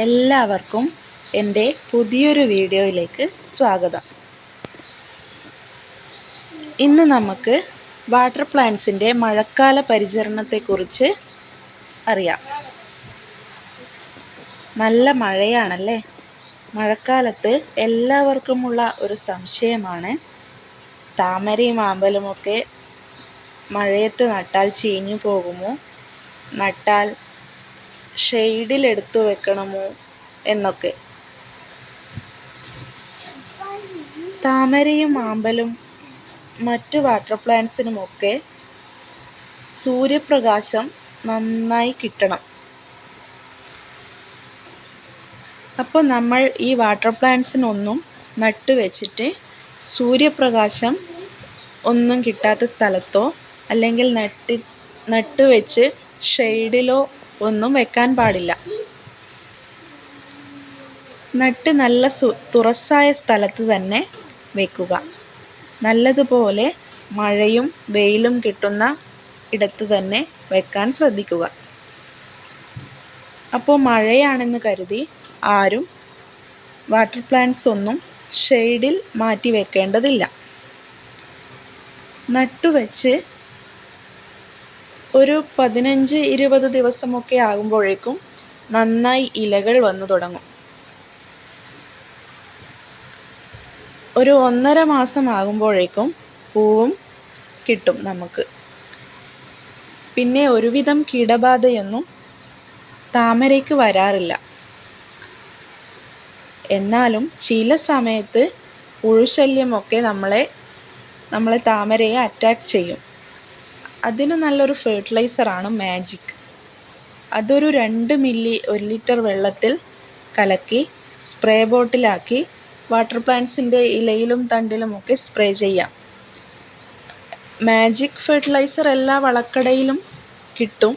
എല്ലാവർക്കും എൻ്റെ പുതിയൊരു വീഡിയോയിലേക്ക് സ്വാഗതം. ഇന്ന് നമുക്ക് വാട്ടർ പ്ലാന്റ്സിൻ്റെ മഴക്കാല പരിചരണത്തെക്കുറിച്ച് അറിയാം. നല്ല മഴയാണല്ലേ. മഴക്കാലത്ത് എല്ലാവർക്കുമുള്ള ഒരു സംശയമാണ്, താമരയും ആമ്പലുമൊക്കെ മഴയത്ത് നട്ടാൽ ചീഞ്ഞു പോകുമോ, നട്ടാൽ ഷെയ്ഡിലെടുത്തു വെക്കണമോ എന്നൊക്കെ. താമരയും ആമ്പലും മറ്റു വാട്ടർ പ്ലാന്റ്സിനുമൊക്കെ സൂര്യപ്രകാശം നന്നായി കിട്ടണം. അപ്പോൾ നമ്മൾ ഈ വാട്ടർ പ്ലാന്റ്സിനൊന്നും നട്ടുവെച്ചിട്ട് സൂര്യപ്രകാശം ഒന്നും കിട്ടാത്ത സ്ഥലത്തോ അല്ലെങ്കിൽ നട്ടുവെച്ച് ഷെയ്ഡിലോ ഒന്നും വെക്കാൻ പാടില്ല. നട്ട് നല്ല തുറസ്സായ സ്ഥലത്ത് തന്നെ വെക്കുക. നല്ലതുപോലെ മഴയും വെയിലും കിട്ടുന്ന ഇടത്ത് തന്നെ വെക്കാൻ ശ്രദ്ധിക്കുക. അപ്പോൾ മഴയാണെന്ന് കരുതി ആരും വാട്ടർ പ്ലാന്റ്സ് ഒന്നും ഷെയ്ഡിൽ മാറ്റി വെക്കേണ്ടതില്ല. നട്ടുവെച്ച് ഒരു 15-20 ദിവസമൊക്കെ ആകുമ്പോഴേക്കും നന്നായി ഇലകൾ വന്നു തുടങ്ങും. ഒരു 1.5 മാസം ആകുമ്പോഴേക്കും പൂവും കിട്ടും നമുക്ക്. പിന്നെ ഒരുവിധം കീടബാധയൊന്നും താമരയ്ക്ക് വരാറില്ല. എന്നാലും ചില സമയത്ത് പുഴുശല്യമൊക്കെ നമ്മളെ താമരയെ അറ്റാക്ക് ചെയ്യും. അതിന് നല്ലൊരു ഫെർട്ടിലൈസറാണ് മാജിക്. അതൊരു 2 മില്ലി 1 ലിറ്റർ വെള്ളത്തിൽ കലക്കി സ്പ്രേ ബോട്ടിലാക്കി വാട്ടർ പ്ലാന്റ്സിൻ്റെ ഇലയിലും തണ്ടിലുമൊക്കെ സ്പ്രേ ചെയ്യാം. മാജിക് ഫെർട്ടിലൈസർ എല്ലാ വളക്കടയിലും കിട്ടും.